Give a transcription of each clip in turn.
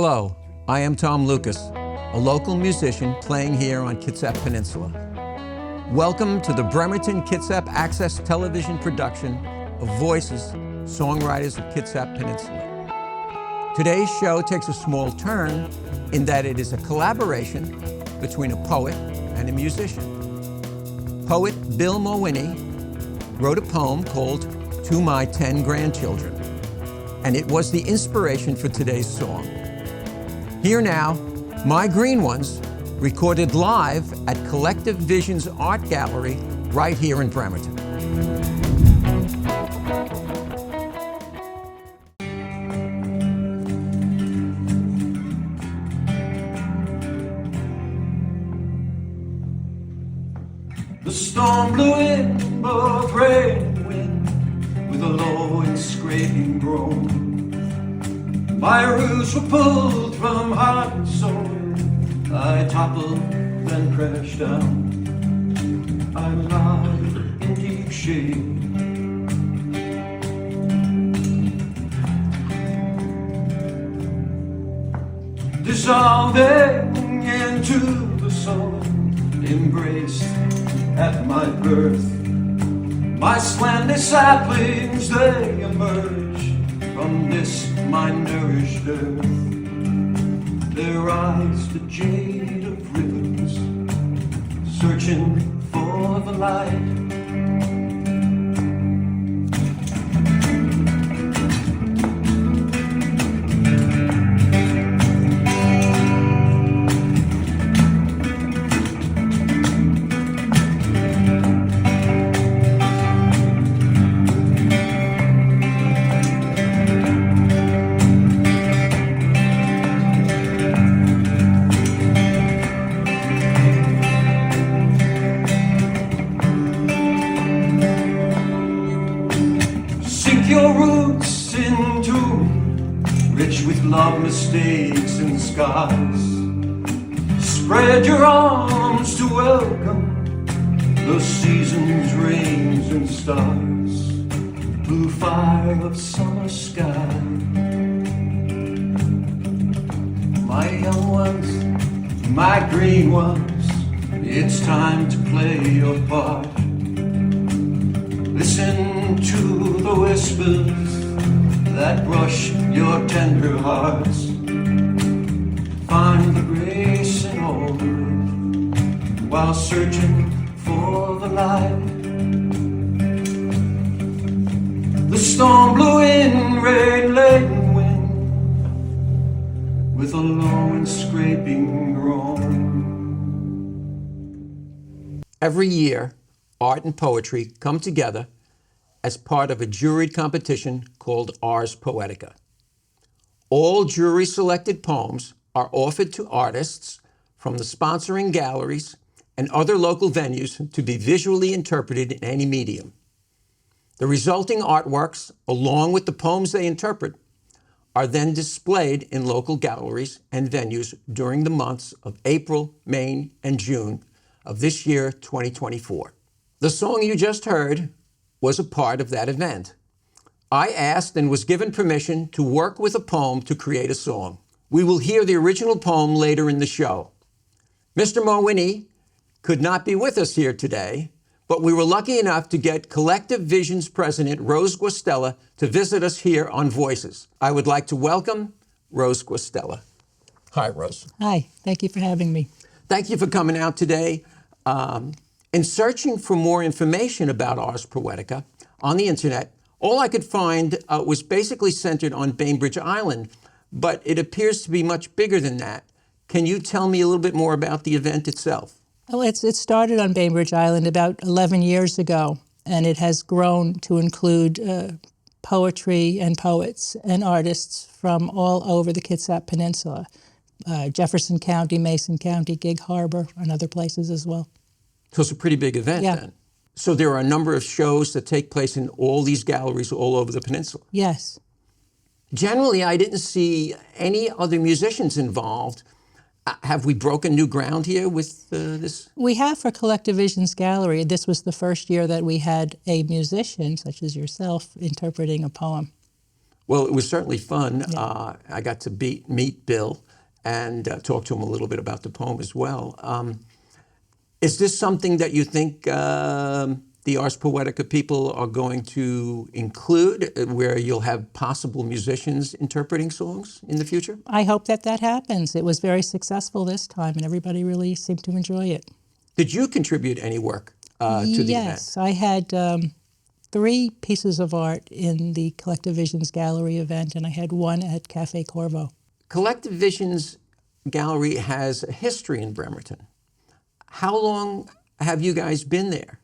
Hello, I am Tom Lukas, a local musician playing here on Kitsap Peninsula. Welcome to the Bremerton-Kitsap Access television production of Voices, Songwriters of Kitsap Peninsula. Today's show takes a small turn in that it is a collaboration between a poet and a musician. Poet Bill Mawhinney wrote a poem called To My 10 Grandchildren, and it was the inspiration for today's song. Here now, My Green Ones, recorded live at Collective Visions Art Gallery right here in Bremerton. The storm blew in, both rain and wind, with a low and scraping groan. My roots were pulled from heart and soul. I toppled, then crashed down. I lie in deep shade. Dissolving into the soul, embraced at my birth. My slender saplings, they emerge from this my nourished earth. There rise the jade of rivers, searching for the light. Your roots into rich with love, mistakes, and scars. Spread your arms to welcome the seasons, rains, and stars. Blue fire of summer sky. My young ones, my green ones, it's time to play your part. Listen to the whispers that brush your tender hearts. Find the grace in all of it while searching for the light. The storm blew in, rain-laden wind, with a low and scraping groan. Every year, art and poetry come together as part of a juried competition called Ars Poetica. All jury-selected poems are offered to artists from the sponsoring galleries and other local venues to be visually interpreted in any medium. The resulting artworks, along with the poems they interpret, are then displayed in local galleries and venues during the months of April, May, and June of this year, 2024. The song you just heard was a part of that event. I asked and was given permission to work with a poem to create a song. We will hear the original poem later in the show. Mr. Mawhinney could not be with us here today, but we were lucky enough to get Collective Visions President Rose Guastella to visit us here on Voices. I would like to welcome Rose Guastella. Hi, Rose. Hi, thank you for having me. Thank you for coming out today. In searching for more information about Ars Poetica on the internet, all I could find was basically centered on Bainbridge Island, but it appears to be much bigger than that. Can you tell me a little bit more about the event itself? Well, it started on Bainbridge Island about 11 years ago, and it has grown to include poetry and poets and artists from all over the Kitsap Peninsula, Jefferson County, Mason County, Gig Harbor, and other places as well. So it's a pretty big event then. So there are a number of shows that take place in all these galleries all over the peninsula. Yes. Generally, I didn't see any other musicians involved. Have we broken new ground here with this? We have for Collective Visions Gallery. This was the first year that we had a musician, such as yourself, interpreting a poem. Well, it was certainly fun. I got to meet Bill and talk to him a little bit about the poem as well. Is this something that you think the Ars Poetica people are going to include, where you'll have possible musicians interpreting songs in the future? I hope that happens. It was very successful this time, and everybody really seemed to enjoy it. Did you contribute any work to the event? Yes, I had 3 pieces of art in the Collective Visions Gallery event, and I had 1 at Cafe Corvo. Collective Visions Gallery has a history in Bremerton. How long have you guys been there?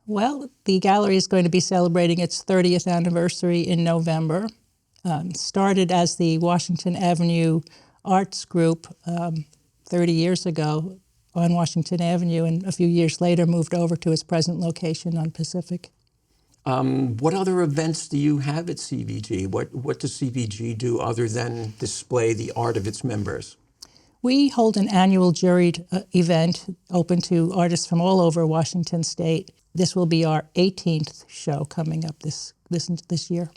Well, the gallery is going to be celebrating its 30th anniversary in November. Started as the Washington Avenue Arts Group 30 years ago on Washington Avenue, and a few years later moved over to its present location on Pacific. What other events do you have at CVG? What does CVG do other than display the art of its members? We hold an annual juried event open to artists from all over Washington State. This will be our 18th show coming up this year.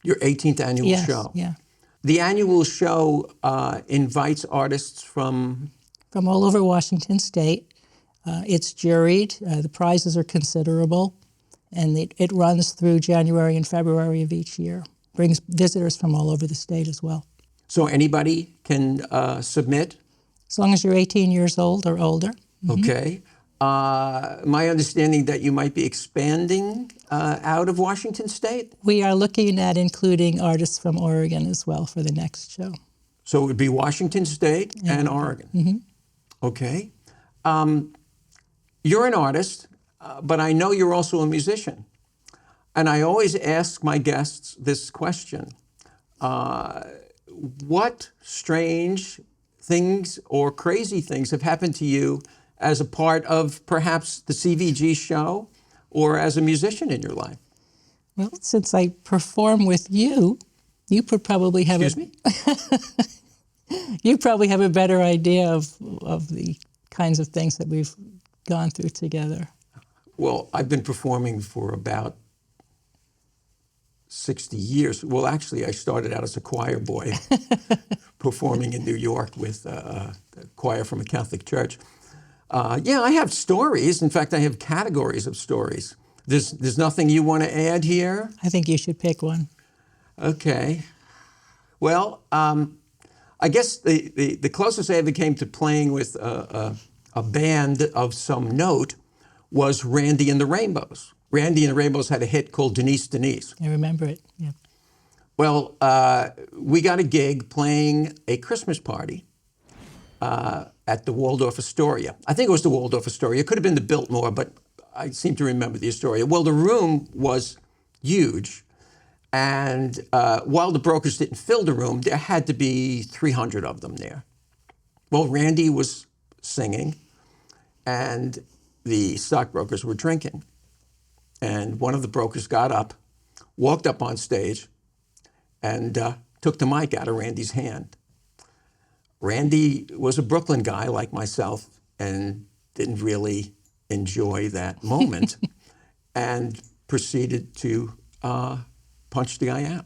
Your 18th annual show? Yeah. The annual show invites artists from all over Washington State. It's juried. The prizes are considerable, and it runs through January and February of each year. Brings visitors from all over the state as well. So anybody can submit? As long as you're 18 years old or older. Mm-hmm. Okay. My understanding that you might be expanding out of Washington State? We are looking at including artists from Oregon as well for the next show. So it would be Washington State and Oregon. Mm-hmm. Okay. You're an artist, but I know you're also a musician. And I always ask my guests this question. What strange things or crazy things have happened to you as a part of perhaps the CVG show or as a musician in your life? Well, since I perform with you, you could probably have you probably have a better idea of the kinds of things that we've gone through together. Well, I've been performing for about 60 years. Well, actually, I started out as a choir boy performing in New York with a choir from a Catholic church. I have stories. In fact, I have categories of stories. There's nothing you want to add here? I think you should pick one. Okay. Well, I guess the closest I ever came to playing with a band of some note was Randy and the Rainbows. Randy and the Rainbows had a hit called Denise, Denise. I remember it, yeah. Well, we got a gig playing a Christmas party at the Waldorf Astoria. I think it was the Waldorf Astoria. It could have been the Biltmore, but I seem to remember the Astoria. Well, the room was huge. And while the brokers didn't fill the room, there had to be 300 of them there. Well, Randy was singing, and the stockbrokers were drinking. And one of the brokers got up, walked up on stage, and took the mic out of Randy's hand. Randy was a Brooklyn guy like myself and didn't really enjoy that moment and proceeded to punch the guy out.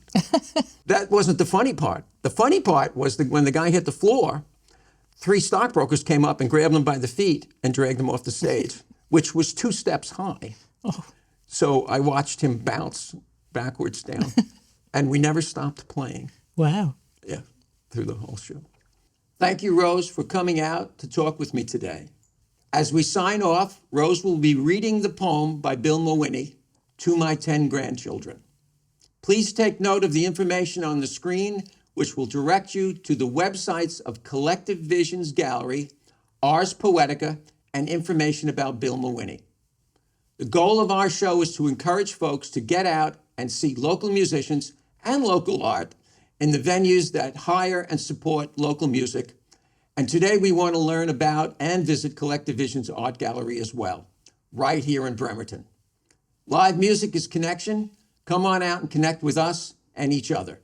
That wasn't the funny part. The funny part was that when the guy hit the floor, 3 stockbrokers came up and grabbed him by the feet and dragged him off the stage, which was 2 steps high. Oh. So I watched him bounce backwards down, and we never stopped playing. Wow. Yeah, through the whole show. Thank you, Rose, for coming out to talk with me today. As we sign off, Rose will be reading the poem by Bill Mawhinney, To My 10 Grandchildren. Please take note of the information on the screen, which will direct you to the websites of Collective Visions Gallery, Ars Poetica, and information about Bill Mawhinney. The goal of our show is to encourage folks to get out and see local musicians and local art in the venues that hire and support local music. And today we want to learn about and visit Collective Visions Art Gallery as well, right here in Bremerton. Live music is connection. Come on out and connect with us and each other.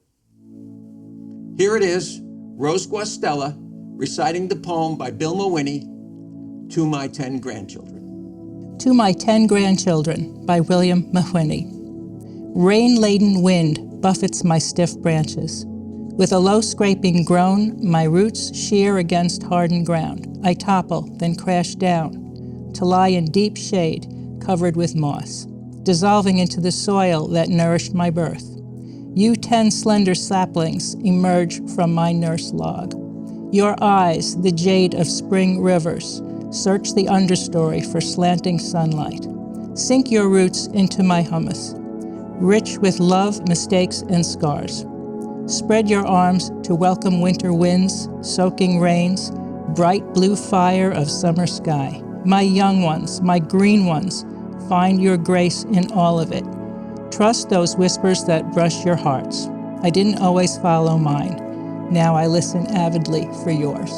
Here it is, Rose Guastella reciting the poem by Bill Mawhinney, To My 10 Grandchildren. To My 10 Grandchildren by William Mawhinney. Rain-laden wind buffets my stiff branches. With a low scraping groan, my roots shear against hardened ground. I topple, then crash down, to lie in deep shade, covered with moss, dissolving into the soil that nourished my birth. You 10 slender saplings emerge from my nurse log. Your eyes, the jade of spring rivers, search the understory for slanting sunlight. Sink your roots into my humus, rich with love, mistakes, and scars. Spread your arms to welcome winter winds, soaking rains, bright blue fire of summer sky. My young ones, my green ones, find your grace in all of it. Trust those whispers that brush your hearts. I didn't always follow mine. Now I listen avidly for yours.